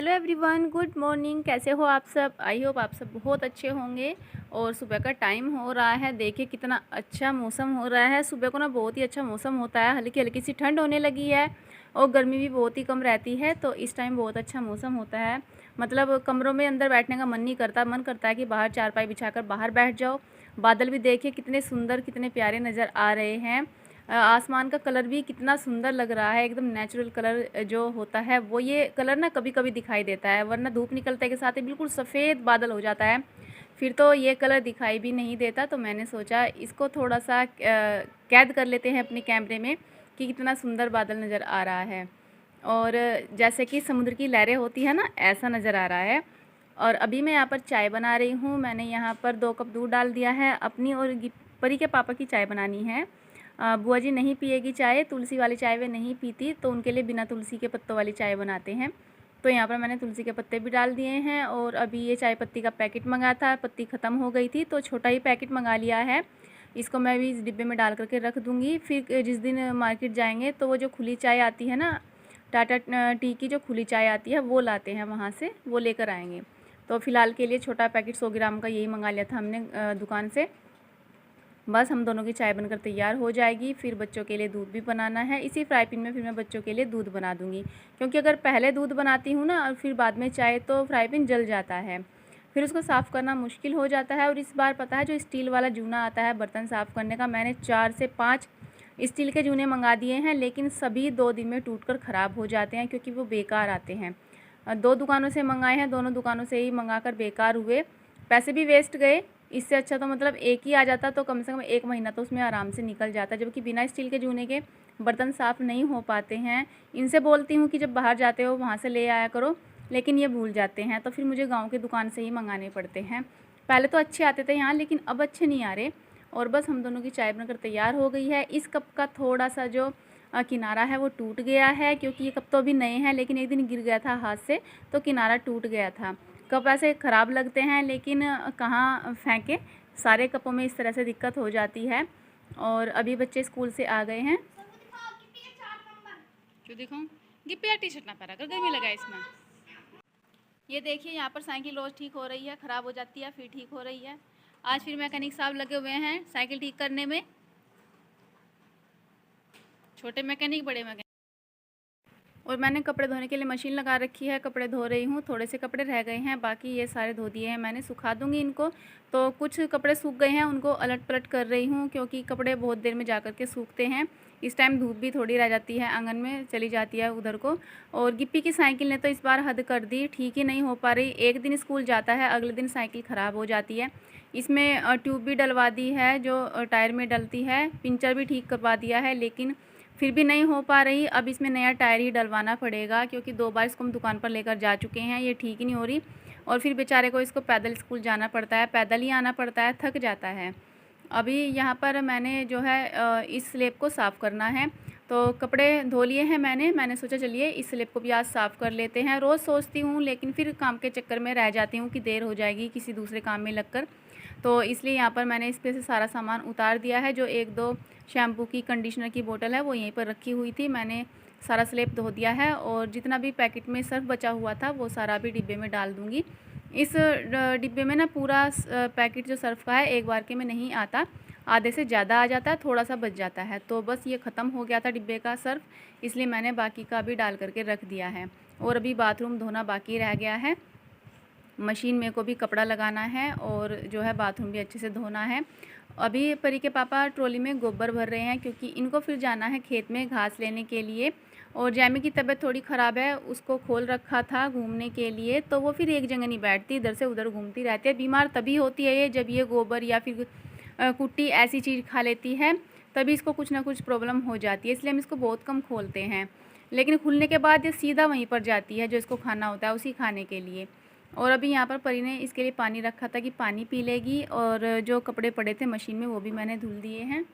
Hello everyone, good morning. कैसे हो आप सब? आई होप आप सब बहुत अच्छे होंगे। और सुबह का टाइम हो रहा है, देखिए कितना अच्छा मौसम हो रहा है। सुबह को ना बहुत ही अच्छा मौसम होता है, हल्की हल्की सी ठंड होने लगी है और गर्मी भी बहुत ही कम रहती है। तो इस टाइम बहुत अच्छा मौसम होता है, मतलब कमरों में अंदर बैठने का मन नहीं करता, मन करता है कि बाहर चारपाई बिछाकर बाहर बैठ जाओ। बादल भी देखिए कितने सुंदर, कितने प्यारे नज़र आ रहे हैं। आसमान का कलर भी कितना सुंदर लग रहा है, एकदम नेचुरल कलर जो होता है वो ये कलर ना कभी कभी दिखाई देता है, वरना धूप निकलते के साथ ही बिल्कुल सफ़ेद बादल हो जाता है, फिर तो ये कलर दिखाई भी नहीं देता। तो मैंने सोचा इसको थोड़ा सा कैद कर लेते हैं अपने कैमरे में कि कितना सुंदर बादल नज़र आ रहा है। और जैसे कि समुद्र की लहरें होती है ना, ऐसा नज़र आ रहा है। और अभी मैं यहाँ पर चाय बना रही हूँ। मैंने यहाँ पर 2 कप दूध डाल दिया है अपनी, और परी के पापा की चाय बनानी है। बुआ जी नहीं पिएगी चाय, तुलसी वाली चाय वे नहीं पीती, तो उनके लिए बिना तुलसी के पत्तों वाली चाय बनाते हैं। तो यहाँ पर मैंने तुलसी के पत्ते भी डाल दिए हैं। और अभी ये चाय पत्ती का पैकेट मंगाया था, पत्ती ख़त्म हो गई थी तो छोटा ही पैकेट मंगा लिया है। इसको मैं भी इस डिब्बे में डाल करके रख दूँगी। फिर जिस दिन मार्केट जाएंगे तो वो जो खुली चाय आती है ना, टाटा टी की जो खुली चाय आती है वो लाते हैं वहाँ से, वो लेकर आएंगे। तो फ़िलहाल के लिए छोटा पैकेट 100 ग्राम का यही मंगा लिया था हमने दुकान से। बस हम दोनों की चाय बनकर तैयार हो जाएगी। फिर बच्चों के लिए दूध भी बनाना है, इसी फ्राई पैन में फिर मैं बच्चों के लिए दूध बना दूँगी, क्योंकि अगर पहले दूध बनाती हूँ ना और फिर बाद में चाय तो फ्राई पैन जल जाता है, फिर उसको साफ़ करना मुश्किल हो जाता है। और इस बार पता है जो स्टील वाला जूना आता है बर्तन साफ़ करने का, मैंने 4 से 5 स्टील के जूने मंगा दिए हैं, लेकिन सभी 2 दिन में टूट कर ख़राब हो जाते हैं क्योंकि वो बेकार आते हैं। 2 दुकानों से मंगाए हैं, दोनों दुकानों से ही मंगा कर बेकार हुए, पैसे भी वेस्ट गए। इससे अच्छा तो मतलब एक ही आ जाता तो कम से कम 1 महीना तो उसमें आराम से निकल जाता, जबकि बिना स्टील के जूने के बर्तन साफ़ नहीं हो पाते हैं। इनसे बोलती हूँ कि जब बाहर जाते हो वहाँ से ले आया करो, लेकिन ये भूल जाते हैं, तो फिर मुझे गाँव की दुकान से ही मंगाने पड़ते हैं। पहले तो अच्छे आते थे यहाँ, लेकिन अब अच्छे नहीं आ रहे। और बस हम दोनों की चाय बनकर तैयार हो गई है। इस कप का थोड़ा सा जो किनारा है वो टूट गया है, क्योंकि ये कप तो अभी नए हैं, लेकिन एक दिन गिर गया था हाथ से तो किनारा टूट गया था। कप ऐसे ख़राब लगते हैं, लेकिन कहाँ फेंके, सारे कपों में इस तरह से दिक्कत हो जाती है। और अभी बच्चे स्कूल से आ गए हैं। क्यों दिखाऊं? गिप्पी यार टी शर्ट ना पहना कर, गर्मी लगा इसमें। ये देखिए यहाँ पर साइकिल रोज़ ठीक हो रही है, ख़राब हो जाती है फिर ठीक हो रही है। आज फिर मैकेनिक साहब लगे हुए हैं साइकिल ठीक करने में, छोटे मैकेनिक बड़े मैकेनिक। और मैंने कपड़े धोने के लिए मशीन लगा रखी है, कपड़े धो रही हूँ। थोड़े से कपड़े रह गए हैं, बाकी ये सारे धो दिए हैं मैंने, सुखा दूँगी इनको। तो कुछ कपड़े सूख गए हैं, उनको अलट पलट कर रही हूँ, क्योंकि कपड़े बहुत देर में जा कर के सूखते हैं। इस टाइम धूप भी थोड़ी रह जाती है, आंगन में चली जाती है उधर को। और गिप्पी की साइकिल ने तो इस बार हद कर दी, ठीक ही नहीं हो पा रही। एक दिन स्कूल जाता है, अगले दिन साइकिल ख़राब हो जाती है। इसमें ट्यूब भी डलवा दी है जो टायर में डलती है, पिंचर भी ठीक करवा दिया है, लेकिन फिर भी नहीं हो पा रही। अब इसमें नया टायर ही डलवाना पड़ेगा, क्योंकि 2 बार इसको हम दुकान पर लेकर जा चुके हैं, ये ठीक ही नहीं हो रही। और फिर बेचारे को इसको पैदल स्कूल जाना पड़ता है, पैदल ही आना पड़ता है, थक जाता है। अभी यहाँ पर मैंने जो है इस स्लैब को साफ़ करना है, तो कपड़े धो लिए हैं मैंने सोचा चलिए इस स्लैब को भी आज साफ़ कर लेते हैं। रोज़ सोचती हूँ, लेकिन फिर काम के चक्कर में रह जाती हूँ कि देर हो जाएगी किसी दूसरे काम में लगकर। तो इसलिए यहाँ पर मैंने इस पे से सारा सामान उतार दिया है। जो 1-2 शैम्पू की, कंडीशनर की बोतल है वो यहीं पर रखी हुई थी, मैंने सारा स्लैब धो दिया है। और जितना भी पैकेट में सर्फ बचा हुआ था वो सारा भी डिब्बे में डाल दूँगी। इस डिब्बे में ना पूरा पैकेट जो सर्फ का है एक बार के में नहीं आता, आधे से ज़्यादा आ जाता है, थोड़ा सा बच जाता है। तो बस ये ख़त्म हो गया था डिब्बे का सर्फ, इसलिए मैंने बाकी का भी डाल करके रख दिया है। और अभी बाथरूम धोना बाकी रह गया है, मशीन में को भी कपड़ा लगाना है, और जो है बाथरूम भी अच्छे से धोना है। अभी परी के पापा ट्रॉली में गोबर भर रहे हैं, क्योंकि इनको फिर जाना है खेत में घास लेने के लिए। और जैमी की तबीयत थोड़ी ख़राब है, उसको खोल रखा था घूमने के लिए, तो वो फिर एक जगह नहीं बैठती, इधर से उधर घूमती रहती है। बीमार तभी होती है ये जब ये गोबर या फिर कुट्टी ऐसी चीज़ खा लेती है, तभी इसको कुछ ना कुछ प्रॉब्लम हो जाती है, इसलिए हम इसको बहुत कम खोलते हैं। लेकिन खुलने के बाद ये सीधा वहीं पर जाती है जो इसको खाना होता है, उसी खाने के लिए। और अभी यहाँ पर परी ने इसके लिए पानी रखा था कि पानी पी लेगी, और जो कपड़े पड़े थे मशीन में वो भी मैंने धुल दिए हैं।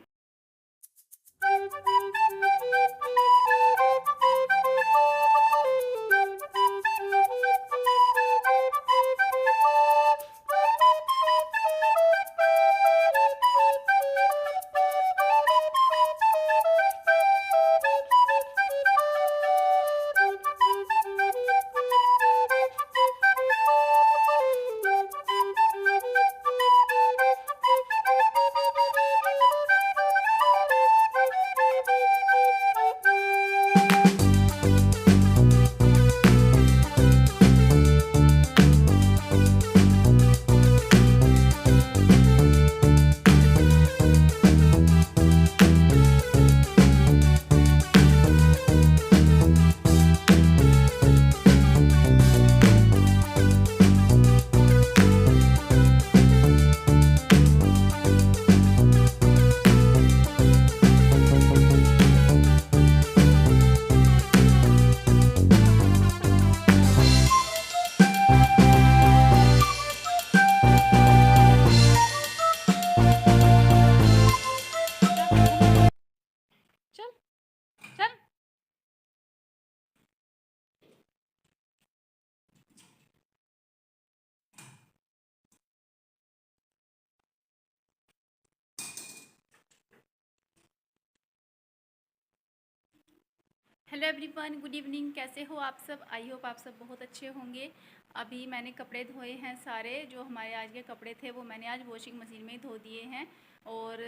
Hello everyone, good evening. कैसे हो आप सब? आई होप आप सब बहुत अच्छे होंगे। अभी मैंने कपड़े धोए हैं सारे, जो हमारे आज के कपड़े थे वो मैंने आज वॉशिंग मशीन में ही धो दिए हैं। और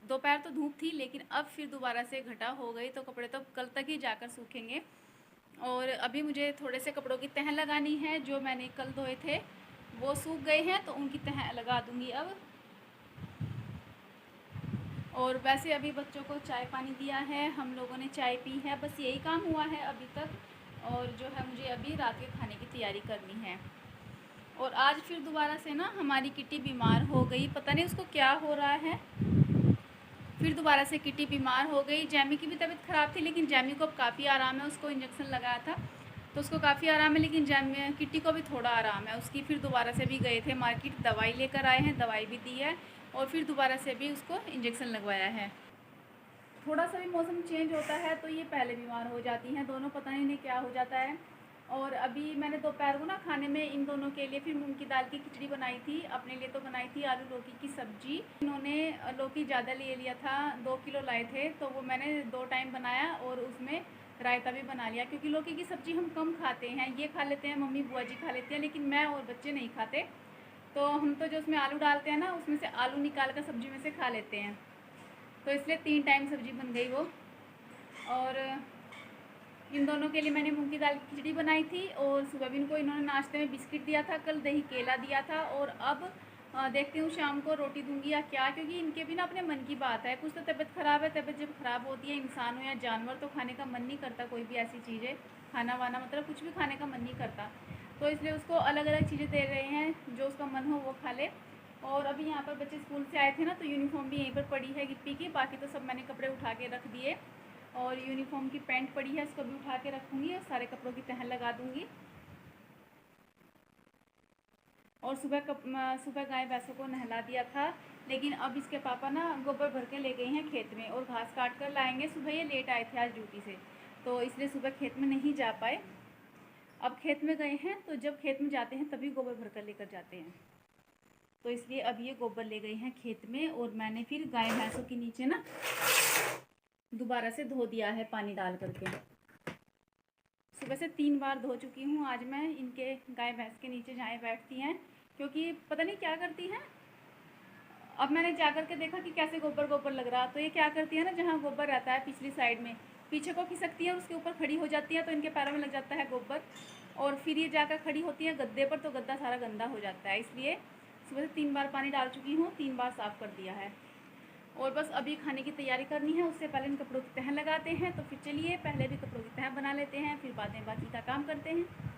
दोपहर तो धूप थी, लेकिन अब फिर दोबारा से घटा हो गई, तो कपड़े तो कल तक ही जाकर सूखेंगे। और अभी मुझे थोड़े से कपड़ों की तह लगानी है। जो मैंने कल धोए थे वो सूख गए हैं, तो उनकी तह लगा दूँगी अब। और वैसे अभी बच्चों को चाय पानी दिया है, हम लोगों ने चाय पी है, बस यही काम हुआ है अभी तक। और जो है मुझे अभी रात के खाने की तैयारी करनी है। और आज फिर दोबारा से ना हमारी किटी बीमार हो गई, पता नहीं उसको क्या हो रहा है। फिर दोबारा से किटी बीमार हो गई। जैमी की भी तबीयत ख़राब थी, लेकिन जैमी को अब काफ़ी आराम है। उसको इंजेक्शन लगाया था तो उसको काफ़ी आराम है, लेकिन किटी को भी थोड़ा आराम है उसकी। फिर दोबारा से भी गए थे मार्केट, दवाई लेकर आए हैं, दवाई भी दी है और फिर दोबारा से भी उसको इंजेक्शन लगवाया है। थोड़ा सा भी मौसम चेंज होता है तो ये पहले बीमार हो जाती हैं दोनों, पता नहीं इन्हें क्या हो जाता है। और अभी मैंने दोपहर को ना खाने में इन दोनों के लिए फिर मूंग की दाल की खिचड़ी बनाई थी। अपने लिए तो बनाई थी आलू लौकी की सब्जी। इन्होंने लौकी ज़्यादा ले लिया था, 2 किलो लाए थे, तो वो मैंने 2 टाइम बनाया और उसमें रायता भी बना लिया। क्योंकि लौकी की सब्ज़ी हम कम खाते हैं, ये खा लेते हैं, मम्मी बुआ जी खा लेते हैं, लेकिन मैं और बच्चे नहीं खाते। तो हम तो जो उसमें आलू डालते हैं ना, उसमें से आलू निकाल कर सब्ज़ी में से खा लेते हैं, तो इसलिए 3 टाइम सब्ज़ी बन गई वो। और इन दोनों के लिए मैंने मूंग की दाल की खिचड़ी बनाई थी। और सुबह भी इनको इन्होंने नाश्ते में बिस्किट दिया था, कल दही केला दिया था। और अब देखती हूँ शाम को रोटी दूंगी या क्या, क्योंकि इनके भी ना अपने मन की बात है। कुछ तो तबीयत ख़राब है, तबीयत जब ख़राब होती है इंसान हो या जानवर, तो खाने का मन नहीं करता कोई भी ऐसी चीज़ें, खाना वाना मतलब कुछ भी खाने का मन नहीं करता। तो इसलिए उसको अलग अलग चीज़ें दे रहे हैं, जो उसका मन हो वो खा ले। और अभी यहाँ पर बच्चे स्कूल से आए थे ना, तो यूनिफॉर्म भी यहीं पर पड़ी है गिप्पी की। बाकी तो सब मैंने कपड़े उठा के रख दिए। और यूनिफॉर्म की पैंट पड़ी है, इसको भी उठा के रखूँगी और सारे कपड़ों की तह लगा दूँगी। और सुबह गाय भैंसों को नहला दिया था, लेकिन अब इसके पापा ना गोबर भर के ले गए हैं खेत में और घास काट कर लाएंगे। सुबह ये लेट आए थे आज ड्यूटी से, तो इसलिए सुबह खेत में नहीं जा पाए। अब खेत में गए हैं, तो जब खेत में जाते हैं तभी गोबर भर कर लेकर जाते हैं, तो इसलिए अब ये गोबर ले गए हैं खेत में। और मैंने फिर गाय भैंसों के नीचे ना दोबारा से धो दिया है पानी डाल करके। सुबह से 3 बार धो चुकी हूँ आज मैं इनके, गाय भैंस के नीचे जहाँ बैठती हैं, क्योंकि पता नहीं क्या करती हैं। अब मैंने जा कर के देखा कि कैसे गोबर गोबर लग रहा, तो ये क्या करती है ना, जहाँ गोबर रहता है पिछली साइड में, पीछे को खिसकती है और उसके ऊपर खड़ी हो जाती है, तो इनके पैरों में लग जाता है गोबर। और फिर ये जाकर खड़ी होती है गद्दे पर, तो गद्दा सारा गंदा हो जाता है। इसलिए सुबह से 3 बार पानी डाल चुकी हूँ, 3 बार साफ़ कर दिया है। और बस अभी खाने की तैयारी करनी है, उससे पहले इन कपड़ों की तह लगाते हैं। तो फिर चलिए पहले भी कपड़ों की तह बना लेते हैं, फिर बाद में बाकी का काम करते हैं।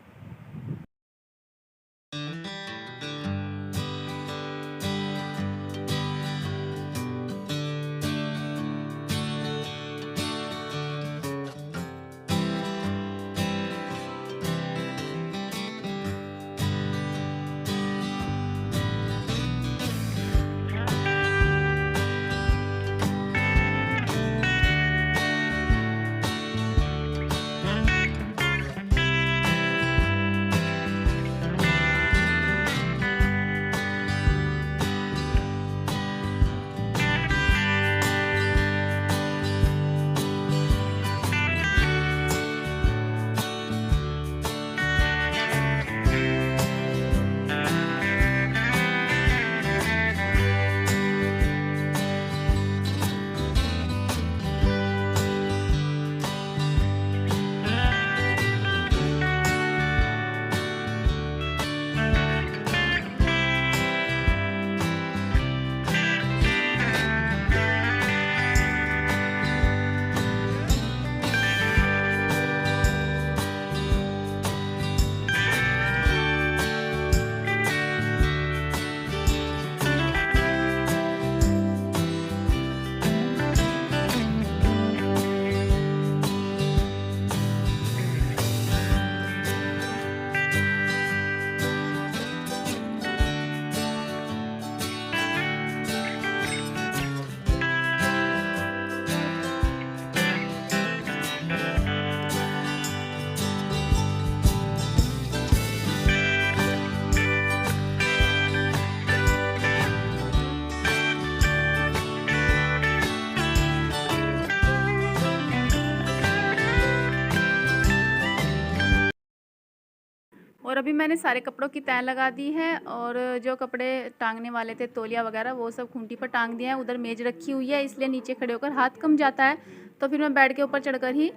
और अभी मैंने सारे कपड़ों की तह लगा दी है और जो कपड़े टांगने वाले थे तौलिया वगैरह वो सब खूंटी पर टांग दिया है। उधर मेज रखी हुई है इसलिए नीचे खड़े होकर हाथ कम जाता है, तो फिर मैं बेड के ऊपर चढ़कर ही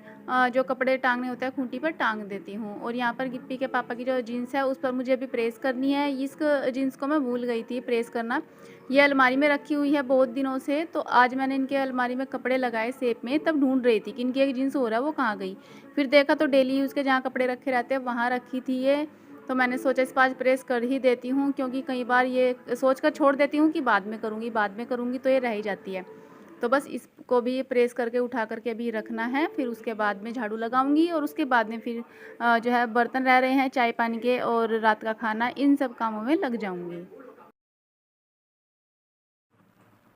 जो कपड़े टांगने होते हैं खूंटी पर टांग देती हूँ। और यहाँ पर गिप्पी के पापा की जो जीन्स है उस पर मुझे अभी प्रेस करनी है। इस जीन्स को मैं भूल गई थी प्रेस करना। ये अलमारी में रखी हुई है बहुत दिनों से, तो आज मैंने इनके अलमारी में कपड़े लगाए शेप में, तब ढूंढ रही थी कि इनकी एक जीन्स हो रहा है वो कहाँ गई। फिर देखा तो डेली यूज़ के जहाँ कपड़े रखे रहते हैं वहाँ रखी थी ये। तो मैंने सोचा इस पर आज प्रेस कर ही देती हूँ, क्योंकि कई बार ये सोच कर छोड़ देती हूँ कि बाद में करूँगी तो ये रह ही जाती है। तो बस इसको भी प्रेस करके उठा करके अभी रखना है, फिर उसके बाद में झाड़ू लगाऊंगी और उसके बाद में फिर जो है बर्तन रह रहे हैं चाय पानी के और रात का खाना, इन सब कामों में लग जाऊंगी।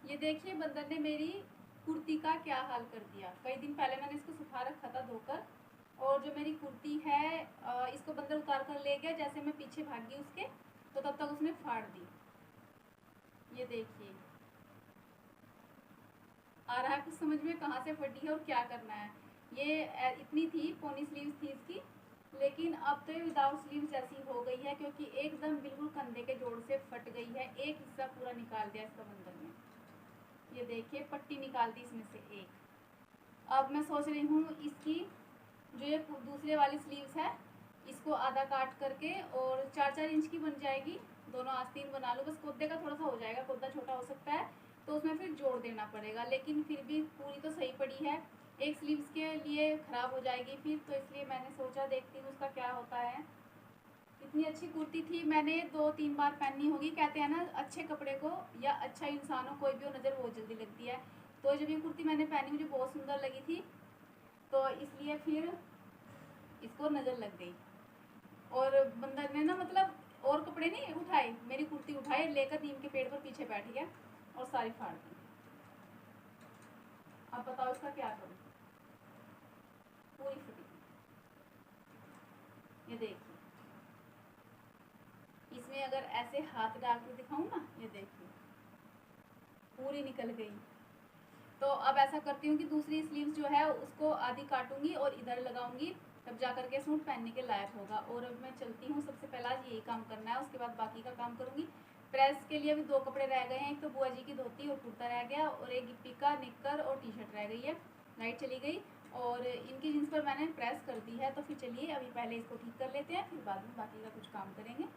ये देखिए बंदर ने मेरी कुर्ती का क्या हाल कर दिया। कई दिन पहले मैंने इसको सुखा रखा था धोकर, और जो मेरी कुर्ती है इसको बंदर उतार कर ले गया। जैसे मैं पीछे भागी उसके तो तब तक उसने फाड़ दी। ये देखिए आ रहा है कुछ समझ में कहाँ से फटी है और क्या करना है। ये इतनी थी, पोनी स्लीव्स थी इसकी, लेकिन अब तो ये विदाउट स्लीव्स जैसी हो गई है, क्योंकि एकदम बिल्कुल कंधे के जोड़ से फट गई है। एक हिस्सा पूरा निकाल दिया इसका बंदर ने। ये देखिए पट्टी निकाल दी इसमें से एक। अब मैं सोच रही हूँ इसकी जो ये दूसरे वाली स्लीव्स है इसको आधा काट करके और 4-4 इंच की बन जाएगी, दोनों आस्तीन बना लो। बस कोद्दे का थोड़ा सा हो जाएगा, कोद्दा छोटा हो सकता है तो उसमें फिर जोड़ देना पड़ेगा, लेकिन फिर भी पूरी तो सही पड़ी है। एक स्लीव्स के लिए ख़राब हो जाएगी फिर, तो इसलिए मैंने सोचा देखती हूँ उसका क्या होता है। इतनी अच्छी कुर्ती थी, मैंने 2-3 बार पहनी होगी। कहते हैं ना अच्छे कपड़े को या अच्छा इंसान हो कोई भी हो नज़र बहुत जल्दी लगती है। तो जब ये कुर्ती मैंने पहनी मुझे बहुत सुंदर लगी थी, तो इसलिए फिर इसको नज़र लग गई। और बंदर ने ना मतलब और कपड़े नहीं उठाए, मेरी कुर्ती उठाए लेकर नीम के पेड़ पर पीछे बैठ गया और सारी फाड़ दी। अब बताओ इसका क्या करूँ, पूरी फटी। ये देखिए इसमें अगर ऐसे हाथ डाल के दिखाऊं ना, ये देखिए पूरी निकल गई। तो अब ऐसा करती हूँ कि दूसरी स्लीव्स जो है उसको आधी काटूंगी और इधर लगाऊंगी, तब जा करके सूट पहनने के लायक होगा। और अब मैं चलती हूँ, सबसे पहला यही काम करना है, उसके बाद बाकी का काम करूँगी। प्रेस के लिए भी 2 कपड़े रह गए हैं, एक तो बुआ जी की धोती और कुर्ता रह गया, और एक गिप्पी का निक्कर और टी शर्ट रह गई है। लाइट चली गई और इनकी जींस पर मैंने प्रेस कर दी है। तो फिर चलिए अभी पहले इसको ठीक कर लेते हैं, फिर बाद में बाकी का कुछ काम करेंगे।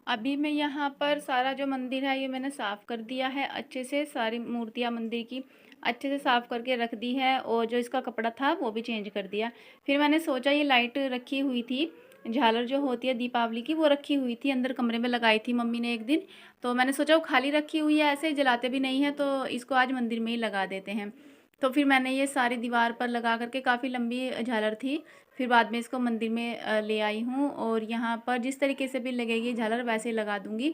अभी मैं यहाँ पर सारा जो मंदिर है ये मैंने साफ़ कर दिया है अच्छे से, सारी मूर्तियाँ मंदिर की अच्छे से साफ़ करके रख दी है, और जो इसका कपड़ा था वो भी चेंज कर दिया। फिर मैंने सोचा ये लाइट रखी हुई थी, झालर जो होती है दीपावली की वो रखी हुई थी अंदर कमरे में, लगाई थी मम्मी ने एक दिन। तो मैंने सोचा वो खाली रखी हुई है ऐसे जलाते भी नहीं है, तो इसको आज मंदिर में ही लगा देते हैं। तो फिर मैंने ये सारी दीवार पर लगा करके, काफ़ी लंबी झालर थी, फिर बाद में इसको मंदिर में ले आई हूँ। और यहाँ पर जिस तरीके से भी लगेगी झालर वैसे लगा दूँगी,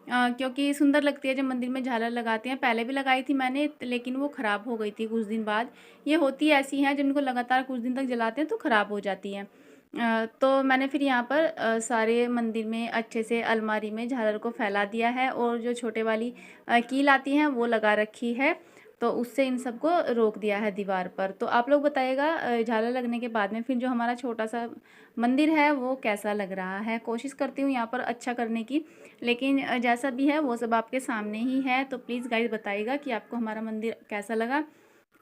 क्योंकि सुंदर लगती है जब मंदिर में झालर लगाते हैं। पहले भी लगाई थी मैंने, लेकिन वो ख़राब हो गई थी कुछ दिन बाद। ये होती ऐसी हैं जब इनको लगातार कुछ दिन तक जलाते हैं तो ख़राब हो जाती हैं। तो मैंने फिर यहाँ पर सारे मंदिर में अच्छे से अलमारी में झालर को फैला दिया है, और जो छोटे वाली कील आती हैं वो लगा रखी है, तो उससे इन सबको रोक दिया है दीवार पर। तो आप लोग बताइएगा झालर लगने के बाद में फिर जो हमारा छोटा सा मंदिर है वो कैसा लग रहा है। कोशिश करती हूँ यहाँ पर अच्छा करने की, लेकिन जैसा भी है वो सब आपके सामने ही है। तो प्लीज़ गाइस बताइएगा कि आपको हमारा मंदिर कैसा लगा,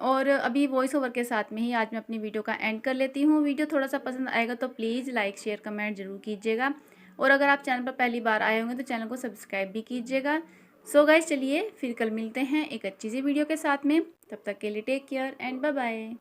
और अभी वॉइस ओवर के साथ में ही आज मैं अपनी वीडियो का एंड कर लेती हूँ। वीडियो थोड़ा सा पसंद आएगा तो प्लीज़ लाइक शेयर कमेंट ज़रूर कीजिएगा, और अगर आप चैनल पर पहली बार आए होंगे तो चैनल को सब्सक्राइब भी कीजिएगा। सो गाइस, चलिए फिर कल मिलते हैं एक अच्छी सी वीडियो के साथ में। तब तक के लिए take care and bye bye.